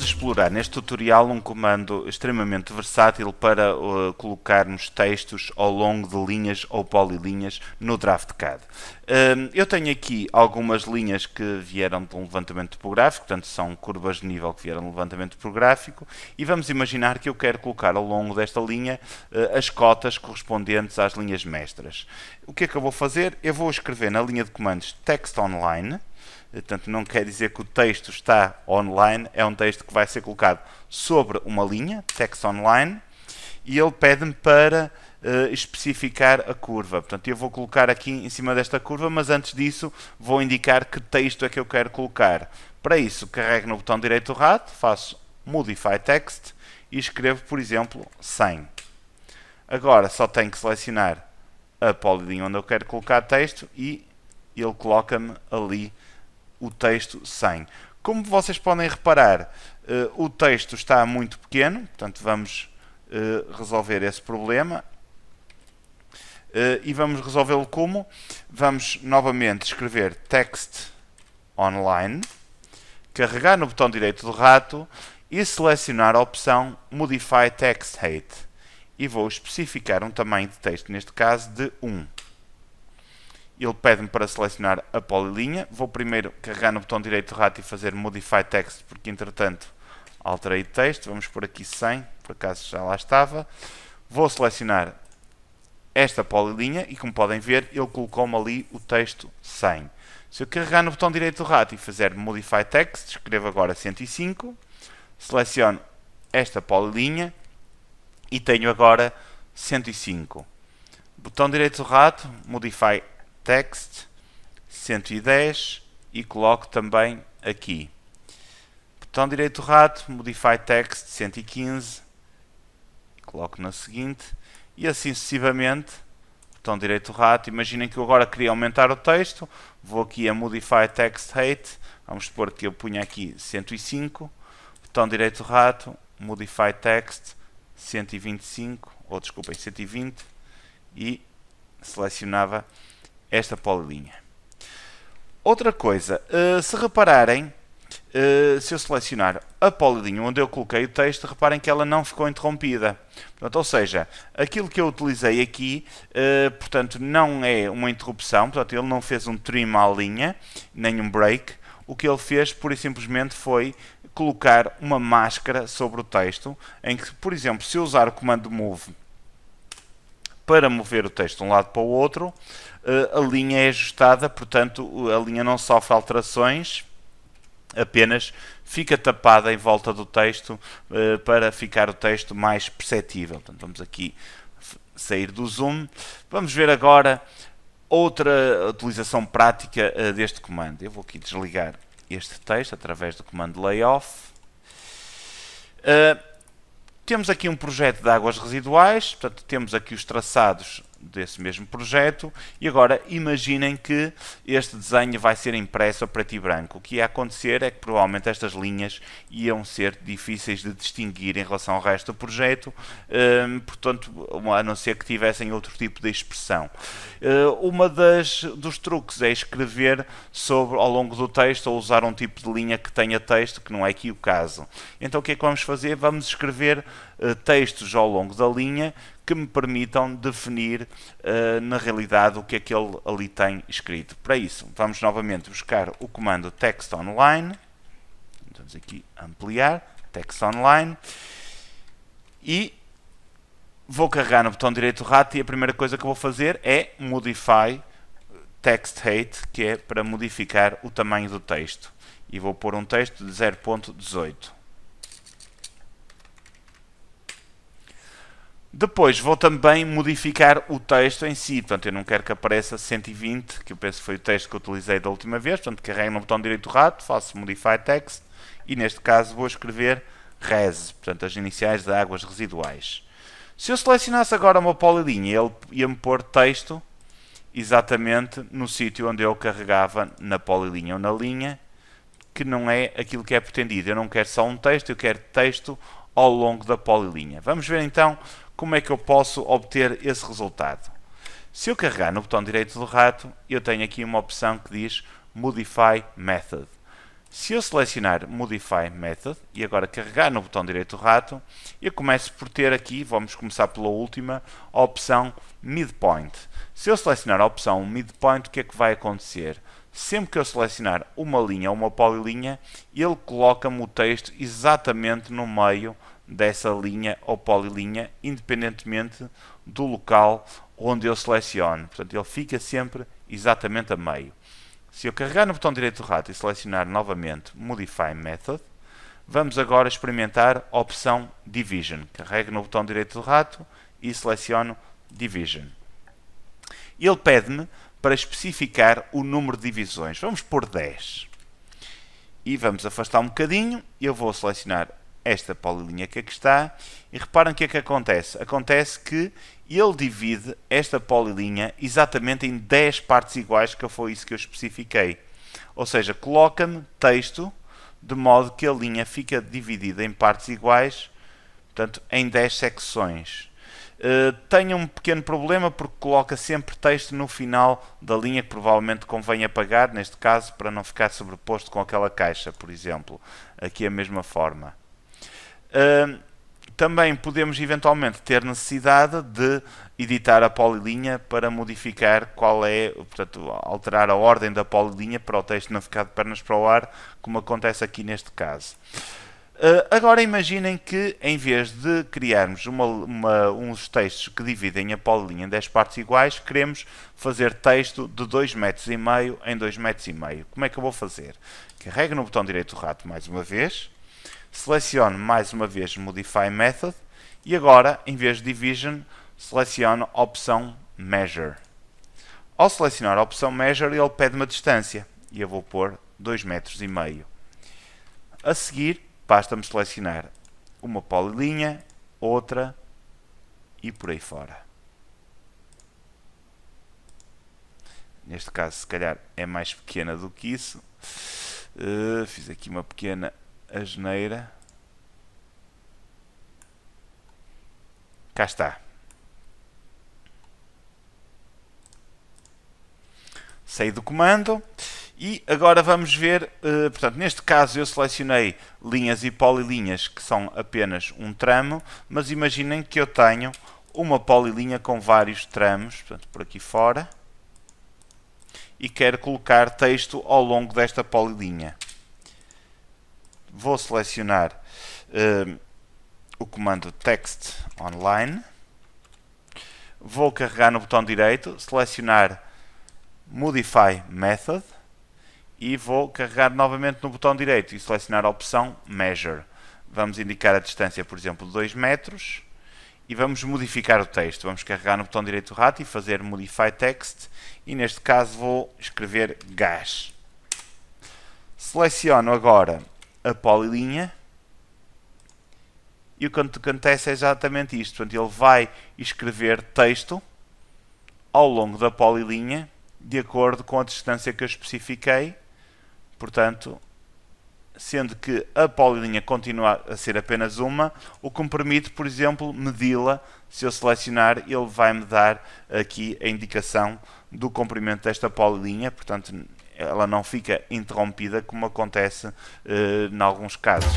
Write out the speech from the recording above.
Vamos explorar neste tutorial um comando extremamente versátil para colocarmos textos ao longo de linhas ou polilinhas no DraftCAD. Eu tenho aqui algumas linhas que vieram de um levantamento topográfico, portanto são curvas de nível que vieram de um levantamento topográfico, e vamos imaginar que eu quero colocar ao longo desta linha as cotas correspondentes às linhas mestras. O que é que eu vou fazer? Eu vou escrever na linha de comandos text online. Portanto, não quer dizer que o texto está online, é um texto que vai ser colocado sobre uma linha, text online, e ele pede-me para especificar a curva. Portanto, eu vou colocar aqui em cima desta curva, mas antes disso vou indicar que texto é que eu quero colocar. Para isso, carrego no botão direito do rato, faço Modify Text e escrevo, por exemplo, 100. Agora só tenho que selecionar a polilinha onde eu quero colocar texto e ele coloca-me ali o texto 100. Como vocês podem reparar, o texto está muito pequeno, portanto vamos resolver esse problema. E vamos resolvê-lo como? Vamos novamente escrever text online, carregar no botão direito do rato e selecionar a opção Modify Text Height. E vou especificar um tamanho de texto, neste caso de 1. Ele pede-me para selecionar a polilinha. Vou primeiro carregar no botão direito do rato e fazer Modify Text, porque entretanto alterei o texto. Vamos por aqui 100, por acaso já lá estava. Vou selecionar esta polilinha e, como podem ver, ele colocou-me ali o texto 100. Se eu carregar no botão direito do rato e fizer Modify Text, escrevo agora 105, seleciono esta polilinha e tenho agora 105. Botão direito do rato, Modify Text 110 e coloco também aqui. Botão direito do rato, Modify Text 115 e coloco na seguinte e assim sucessivamente. Botão direito do rato, imaginem que eu agora queria aumentar o texto, vou aqui a Modify Text Height, vamos supor que eu punha aqui 105, botão direito do rato, Modify Text 125, ou desculpem, 120 e selecionava esta polilinha. Outra coisa, se repararem, se eu selecionar a polilinha onde eu coloquei o texto, reparem que ela não ficou interrompida. Portanto, ou seja, aquilo que eu utilizei aqui, portanto, não é uma interrupção, portanto, ele não fez um trim à linha, nem um break. O que ele fez, pura e simplesmente, foi colocar uma máscara sobre o texto, em que, por exemplo, se eu usar o comando Move para mover o texto de um lado para o outro, a linha é ajustada, portanto a linha não sofre alterações, apenas fica tapada em volta do texto para ficar o texto mais perceptível. Portanto, vamos aqui sair do zoom. Vamos ver agora outra utilização prática deste comando. Eu vou aqui desligar este texto através do comando Layoff. Temos aqui um projeto de águas residuais, portanto temos aqui os traçados desse mesmo projeto e agora imaginem que este desenho vai ser impresso a preto e branco. O que ia acontecer é que provavelmente estas linhas iam ser difíceis de distinguir em relação ao resto do projeto, portanto, a não ser que tivessem outro tipo de expressão. Uma dos truques é escrever ao longo do texto ou usar um tipo de linha que tenha texto, que não é aqui o caso. Então o que é que vamos fazer? Vamos escrever textos ao longo da linha que me permitam definir na realidade o que é que ele ali tem escrito. Para isso, vamos novamente buscar o comando text online. Vamos aqui ampliar, text online, e vou carregar no botão direito do rato e a primeira coisa que eu vou fazer é Modify Text Height, que é para modificar o tamanho do texto. E vou pôr um texto de 0.18. Depois vou também modificar o texto em si, portanto eu não quero que apareça 120, que eu penso que foi o texto que eu utilizei da última vez, portanto carrego no botão direito do rato, faço Modify Text e neste caso vou escrever Res, portanto as iniciais de águas residuais. Se eu selecionasse agora uma polilinha, ele ia-me pôr texto exatamente no sítio onde eu carregava na polilinha ou na linha, que não é aquilo que é pretendido. Eu não quero só um texto, eu quero texto ao longo da polilinha. Vamos ver então como é que eu posso obter esse resultado. Se eu carregar no botão direito do rato, eu tenho aqui uma opção que diz Modify Method. Se eu selecionar Modify Method e agora carregar no botão direito do rato, eu começo por ter aqui, vamos começar pela última, a opção Midpoint. Se eu selecionar a opção Midpoint, o que é que vai acontecer? Sempre que eu selecionar uma linha ou uma polilinha, ele coloca-me o texto exatamente no meio dessa linha ou polilinha, independentemente do local onde eu seleciono. Portanto, ele fica sempre exatamente a meio. Se eu carregar no botão direito do rato e selecionar novamente Modify Method, vamos agora experimentar a opção Division. Carrego no botão direito do rato e seleciono Division. Ele pede-me para especificar o número de divisões. Vamos pôr 10. E vamos afastar um bocadinho. Eu vou selecionar esta polilinha que aqui está. E reparem o que é que acontece. Acontece que ele divide esta polilinha exatamente em 10 partes iguais, que foi isso que eu especifiquei. Ou seja, coloca-me texto de modo que a linha fica dividida em partes iguais, portanto, em 10 secções. Tenho um pequeno problema porque coloca sempre texto no final da linha que provavelmente convém apagar, neste caso, para não ficar sobreposto com aquela caixa, por exemplo. Aqui a mesma forma. Também podemos eventualmente ter necessidade de editar a polilinha para modificar qual é, portanto, alterar a ordem da polilinha para o texto não ficar de pernas para o ar, como acontece aqui neste caso. Agora imaginem que em vez de criarmos uns textos que dividem a polilinha em 10 partes iguais, queremos fazer texto de 2,5 metros em 2,5 metros. Como é que eu vou fazer? Carrego no botão direito do rato mais uma vez, seleciono mais uma vez Modify Method e agora, em vez de Division, seleciono a opção Measure. Ao selecionar a opção Measure, ele pede-me a distância e eu vou pôr 2,5 metros. A seguir, basta-me selecionar uma polilinha, outra e por aí fora. Neste caso, se calhar, é mais pequena do que isso. Fiz aqui uma pequena asneira. Cá está. Saí do comando. E agora vamos ver, portanto, neste caso eu selecionei linhas e polilinhas que são apenas um tramo, mas imaginem que eu tenho uma polilinha com vários tramos, portanto, por aqui fora, e quero colocar texto ao longo desta polilinha. Vou selecionar o comando Text Online, vou carregar no botão direito, selecionar Modify Method, e vou carregar novamente no botão direito e selecionar a opção Measure. Vamos indicar a distância, por exemplo, de 2 metros e vamos modificar o texto. Vamos carregar no botão direito do rato e fazer Modify Text e neste caso vou escrever Gas. Seleciono agora a polilinha e o que acontece é exatamente isto. Portanto, ele vai escrever texto ao longo da polilinha de acordo com a distância que eu especifiquei. Portanto, sendo que a polilinha continua a ser apenas uma, o que me permite, por exemplo, medi-la. Se eu selecionar, ele vai-me dar aqui a indicação do comprimento desta polilinha. Portanto, ela não fica interrompida como acontece em alguns casos.